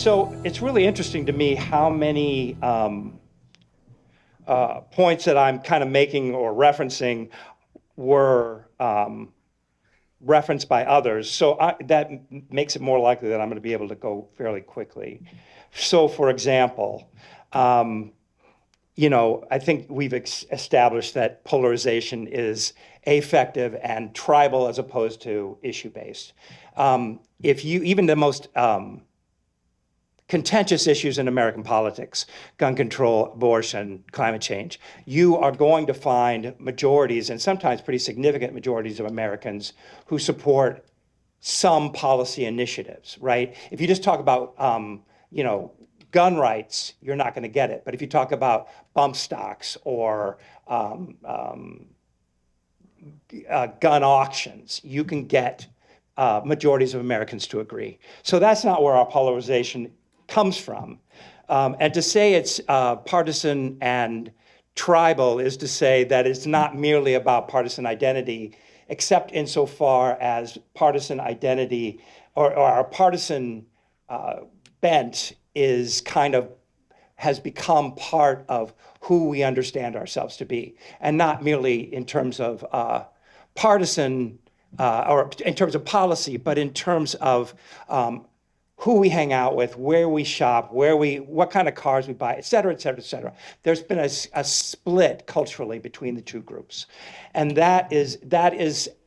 So it's really interesting to me how many points that I'm kind of making or referencing were referenced by others. So that makes it more likely that I'm going to be able to go fairly quickly. So for example, I think we've established that polarization is affective and tribal as opposed to issue-based. Even the most contentious issues in American politics, gun control, abortion, climate change, you are going to find majorities, and sometimes pretty significant majorities of Americans who support some policy initiatives, right? If you just talk about, gun rights, you're not going to get it. But if you talk about bump stocks or gun auctions, you can get majorities of Americans to agree. So that's not where our polarization comes from. And to say it's partisan and tribal is to say that it's not merely about partisan identity, except insofar as partisan identity or our partisan bent is has become part of who we understand ourselves to be, and not merely in terms of partisan or in terms of policy, but in terms of who we hang out with, where we shop, what kind of cars we buy, et cetera, et cetera, et cetera. There's been a split culturally between the two groups. And that is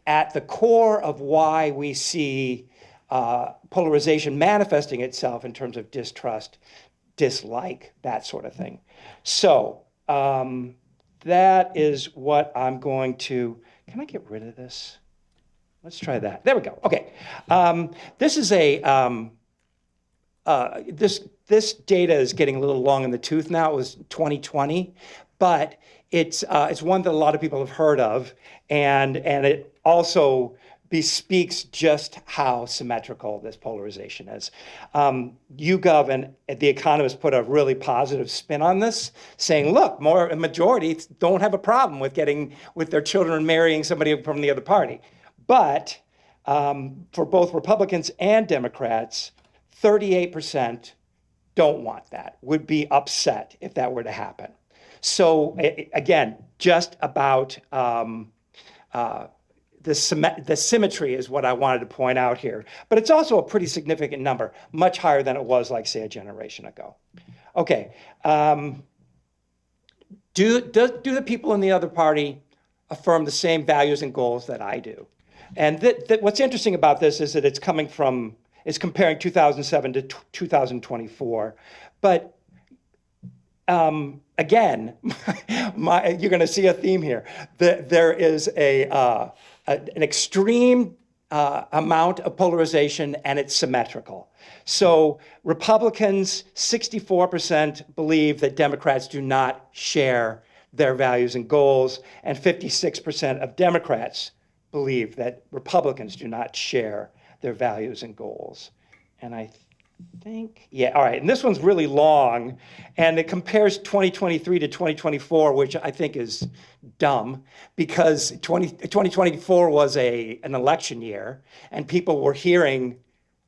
at the core of why we see polarization manifesting itself in terms of distrust, dislike, that sort of thing. So that is what I'm going to, can I get rid of this? Let's try that. There we go. Okay. This is this data is getting a little long in the tooth now. It was 2020, but it's one that a lot of people have heard of, and it also bespeaks just how symmetrical this polarization is. YouGov and The Economist put a really positive spin on this, saying, look, a majority don't have a problem with their children marrying somebody from the other party. But for both Republicans and Democrats, 38% don't want that, would be upset if that were to happen. So again, just about the symmetry is what I wanted to point out here. But it's also a pretty significant number, much higher than it was, like, say, a generation ago. Okay. Do the people in the other party affirm the same values and goals that I do? And what's interesting about this is that it's comparing 2007 to 2024. But again, you're going to see a theme here. There is an extreme amount of polarization, and it's symmetrical. So Republicans, 64% believe that Democrats do not share their values and goals, and 56% of Democrats believe that Republicans do not share their values and goals. And I think, yeah, all right. And this one's really long, and it compares 2023 to 2024, which I think is dumb, because 2024 was an election year, and people were hearing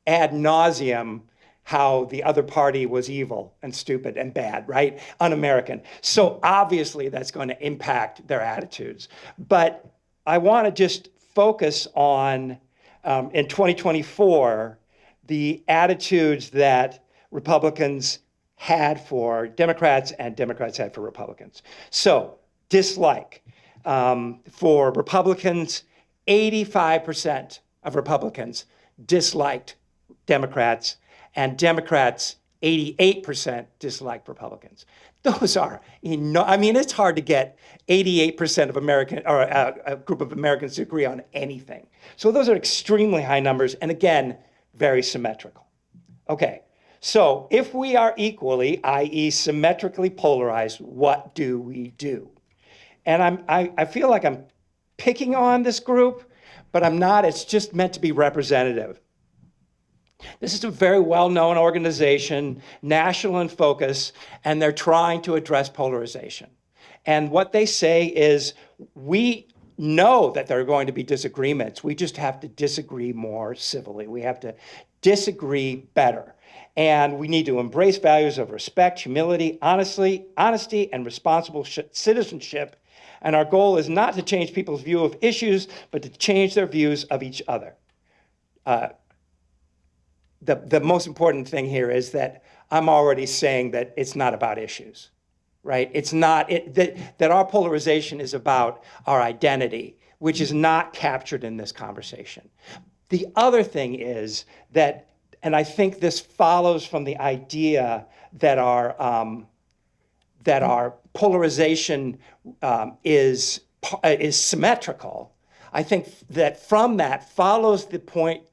ad nauseum how the other party was evil and stupid and bad, right? Un-American. So obviously that's going to impact their attitudes. But I want to just focus on, in 2024, the attitudes that Republicans had for Democrats and Democrats had for Republicans. So dislike. For Republicans, 85% of Republicans disliked Democrats, and Democrats, 88% disliked Republicans. Those are I mean, it's hard to get 88% of American, or a group of Americans to agree on anything. So those are extremely high numbers, and again, very symmetrical. Okay, so if we are equally, i.e. symmetrically polarized, what do we do? And I feel like I'm picking on this group, but I'm not. It's just meant to be representative. This is a very well-known organization, national in focus, and they're trying to address polarization. And what they say is, we know that there are going to be disagreements. We just have to disagree more civilly. We have to disagree better. And we need to embrace values of respect, humility, honesty, and responsible citizenship. And our goal is not to change people's view of issues, but to change their views of each other. The most important thing here is that I'm already saying that it's not about issues, right? It's not, that our polarization is about our identity, which is not captured in this conversation. The other thing is that, and I think this follows from the idea that our polarization is symmetrical. I think that from that follows the point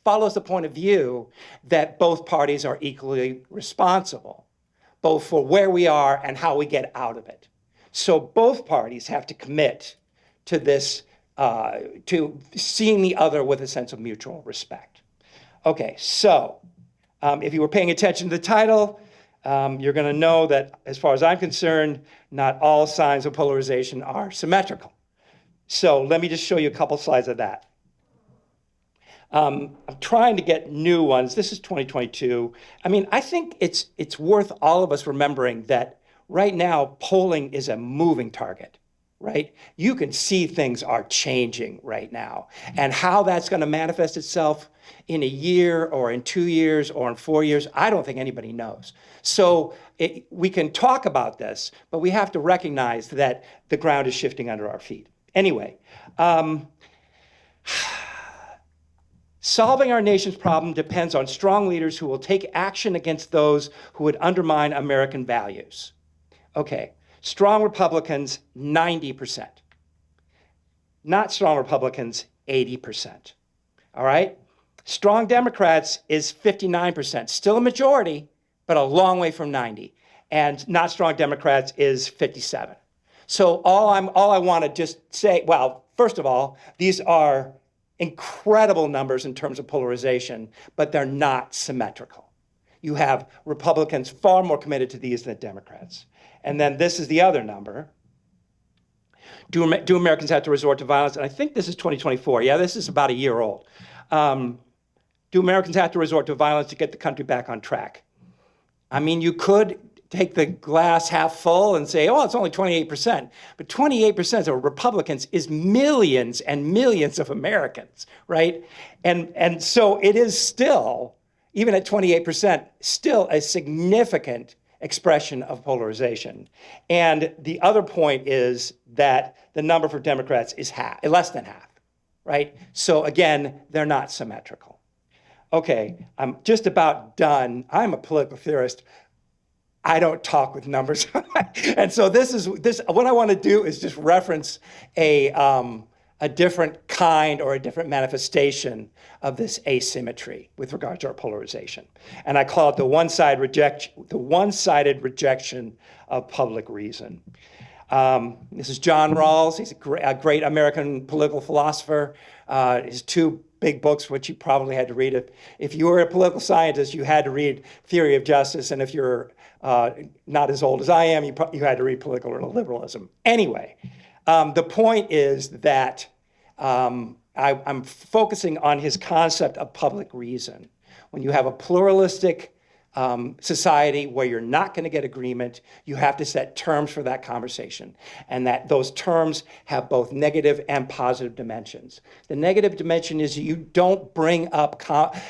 of view that both parties are equally responsible, both for where we are and how we get out of it. So both parties have to commit to this, to seeing the other with a sense of mutual respect. Okay, so if you were paying attention to the title, you're going to know that, as far as I'm concerned, not all signs of polarization are symmetrical. So let me just show you a couple slides of that. I'm trying to get new ones. This is 2022. I mean, I think it's worth all of us remembering that right now polling is a moving target, right? You can see things are changing right now. And how that's going to manifest itself in a year or in 2 years or in 4 years, I don't think anybody knows. So we can talk about this, but we have to recognize that the ground is shifting under our feet. Anyway, solving our nation's problem depends on strong leaders who will take action against those who would undermine American values. Okay, strong Republicans, 90%. Not strong Republicans, 80%. All right? Strong Democrats is 59%. Still a majority, but a long way from 90. And not strong Democrats is 57. So all I want to just say, well, first of all, these are incredible numbers in terms of polarization, but they're not symmetrical. You have Republicans far more committed to these than Democrats. And then this is the other number. Do Americans have to resort to violence? And I think this is 2024. Yeah, this is about a year old. Do Americans have to resort to violence to get the country back on track? I mean, you could take the glass half full and say, oh, it's only 28%. But 28% of Republicans is millions and millions of Americans, right? And so it is still, even at 28%, still a significant expression of polarization. And the other point is that the number for Democrats is less than half, right? So again, they're not symmetrical. Okay, I'm just about done. I'm a political theorist. I don't talk with numbers. And so what I want to do is just reference a different kind or a different manifestation of this asymmetry with regard to our polarization. And I call it the one-sided rejection of public reason. This is John Rawls. He's a great American political philosopher. His two big books, which you probably had to read. If you were a political scientist, you had to read Theory of Justice. And if you're not as old as I am, you had to read Political Liberalism. Anyway, the point is that I'm focusing on his concept of public reason. When you have a pluralistic society where you're not going to get agreement, you have to set terms for that conversation, and that those terms have both negative and positive dimensions. The negative dimension is you don't bring up,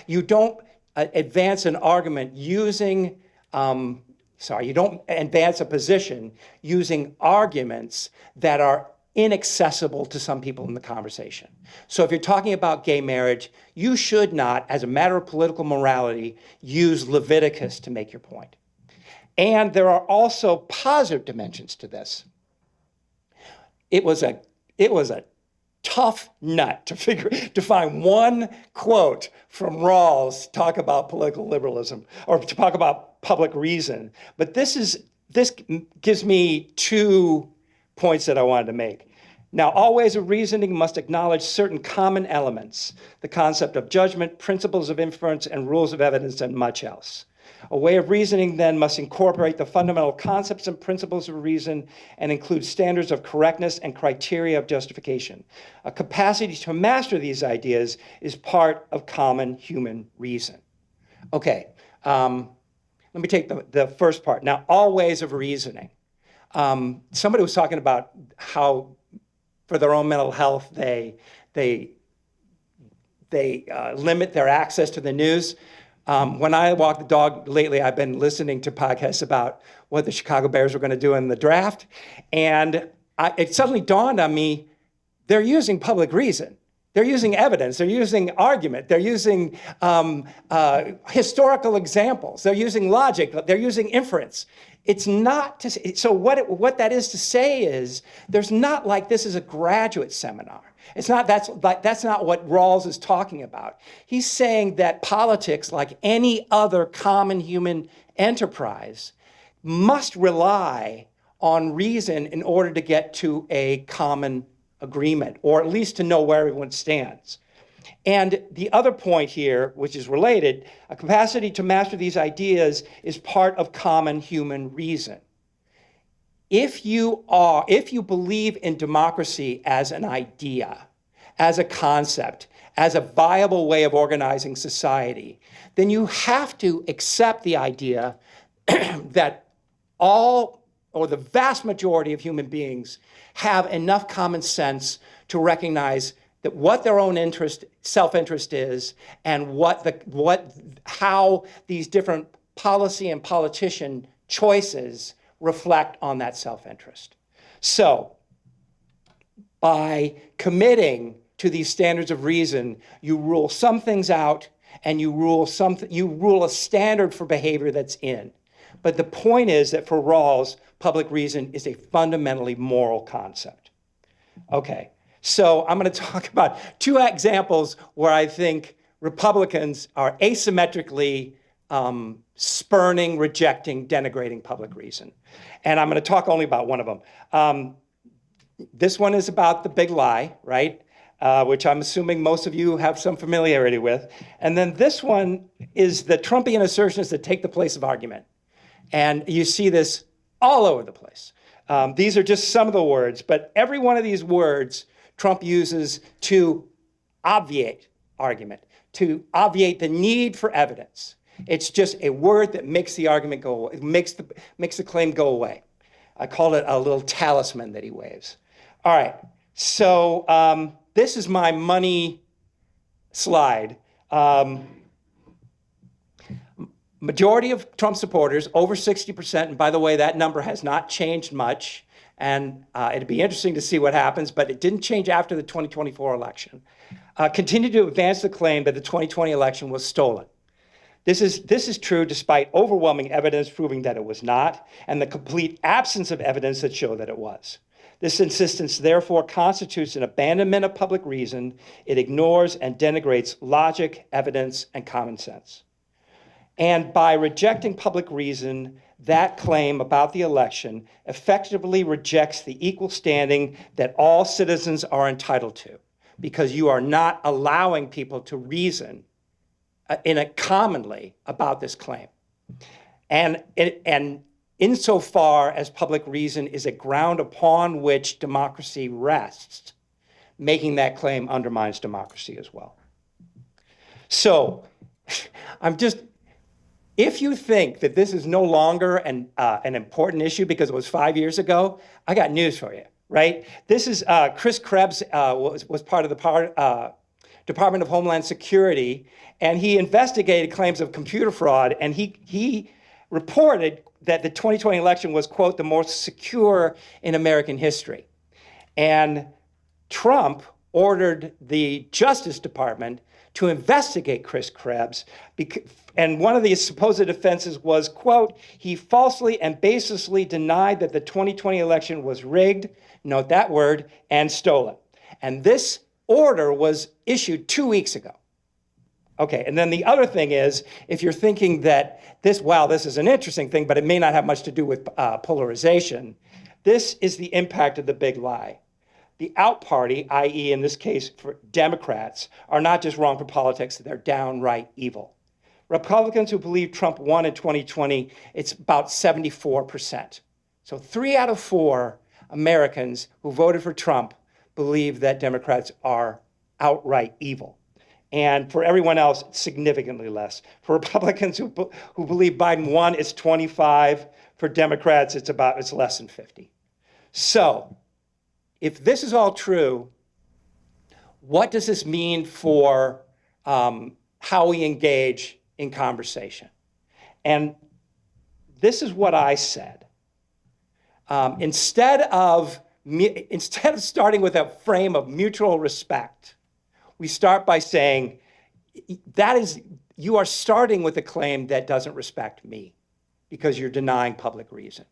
you don't advance an argument using, you don't advance a position using arguments that are inaccessible to some people in the conversation. So if you're talking about gay marriage, you should not, as a matter of political morality, use Leviticus to make your point. And there are also positive dimensions to this. It was a tough nut to find one quote from Rawls to talk about political liberalism or to talk about public reason. But this gives me two points that I wanted to make. Now, all ways of reasoning must acknowledge certain common elements, the concept of judgment, principles of inference, and rules of evidence, and much else. A way of reasoning then must incorporate the fundamental concepts and principles of reason and include standards of correctness and criteria of justification. A capacity to master these ideas is part of common human reason. Okay, let me take the first part. Now, all ways of reasoning. Somebody was talking about how, for their own mental health, they limit their access to the news. When I walk the dog lately, I've been listening to podcasts about what the Chicago Bears were going to do in the draft. And it suddenly dawned on me, they're using public reason. They're using evidence. They're using argument. They're using historical examples. They're using logic. They're using inference. It's not to say, so what that is to say is there's not like this is a graduate seminar. It's not, that's not what Rawls is talking about. He's saying that politics, like any other common human enterprise, must rely on reason in order to get to a common agreement, or at least to know where everyone stands. And the other point here, which is related, a capacity to master these ideas is part of common human reason. If you believe in democracy as an idea, as a concept, as a viable way of organizing society, then you have to accept the idea that all or the vast majority of human beings have enough common sense to recognize that what their own self-interest is, and how these different policy and politician choices reflect on that self-interest. So, by committing to these standards of reason, you rule some things out, and you rule a standard for behavior that's in. But the point is that for Rawls, public reason is a fundamentally moral concept. Okay. So I'm going to talk about two examples where I think Republicans are asymmetrically spurning, rejecting, denigrating public reason. And I'm going to talk only about one of them. This one is about the big lie, right? Which I'm assuming most of you have some familiarity with. And then this one is the Trumpian assertions that take the place of argument. And you see this all over the place. These are just some of the words, but every one of these words Trump uses to obviate argument, to obviate the need for evidence. It's just a word that makes the argument go away, makes the claim go away. I call it a little talisman that he waves. All right, so this is my money slide. Majority of Trump supporters, over 60%, and by the way, that number has not changed much, and it'd be interesting to see what happens, but it didn't change after the 2024 election, continue to advance the claim that the 2020 election was stolen. This is true despite overwhelming evidence proving that it was not, and the complete absence of evidence that showed that it was. This insistence therefore constitutes an abandonment of public reason. It ignores and denigrates logic, evidence, and common sense. And by rejecting public reason, that claim about the election effectively rejects the equal standing that all citizens are entitled to, because you are not allowing people to reason commonly about this claim. And insofar as public reason is a ground upon which democracy rests, making that claim undermines democracy as well. So if you think that this is no longer an important issue because it was 5 years ago, I got news for you, right? This is Chris Krebs was part of the Department of Homeland Security, and he investigated claims of computer fraud, and he reported that the 2020 election was, quote, the most secure in American history. And Trump ordered the Justice Department to investigate Chris Krebs, and one of the supposed offenses was, quote, he falsely and baselessly denied that the 2020 election was rigged, note that word, and stolen. And this order was issued 2 weeks ago. Okay, and then the other thing is, if you're thinking that this is an interesting thing, but it may not have much to do with polarization, this is the impact of the big lie. The out party, i.e. in this case for Democrats, are not just wrong for politics, they're downright evil. Republicans who believe Trump won in 2020, it's about 74%. So 3 out of 4 Americans who voted for Trump believe that Democrats are outright evil. And for everyone else, it's significantly less. For Republicans who believe Biden won, it's 25. For Democrats, it's less than 50. So if this is all true, what does this mean for how we engage in conversation? And this is what I said. Instead of starting with a frame of mutual respect, we start by saying, you are starting with a claim that doesn't respect me because you're denying public reason.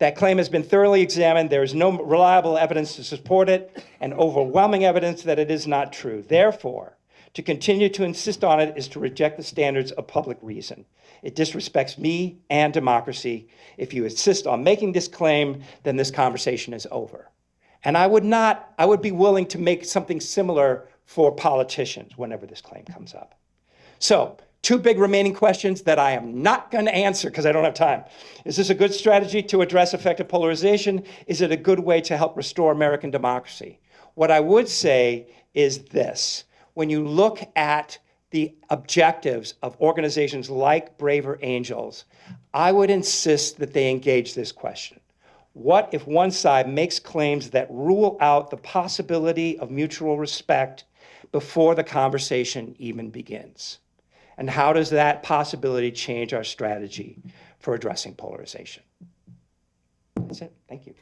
That claim has been thoroughly examined. There is no reliable evidence to support it and overwhelming evidence that it is not true. Therefore, to continue to insist on it is to reject the standards of public reason. It disrespects me and democracy. If you insist on making this claim, then this conversation is over. And I would be willing to make something similar for politicians whenever this claim comes up. So, 2 big remaining questions that I am not going to answer because I don't have time. Is this a good strategy to address affective polarization? Is it a good way to help restore American democracy? What I would say is this. When you look at the objectives of organizations like Braver Angels, I would insist that they engage this question. What if one side makes claims that rule out the possibility of mutual respect before the conversation even begins? And how does that possibility change our strategy for addressing polarization? That's it. Thank you.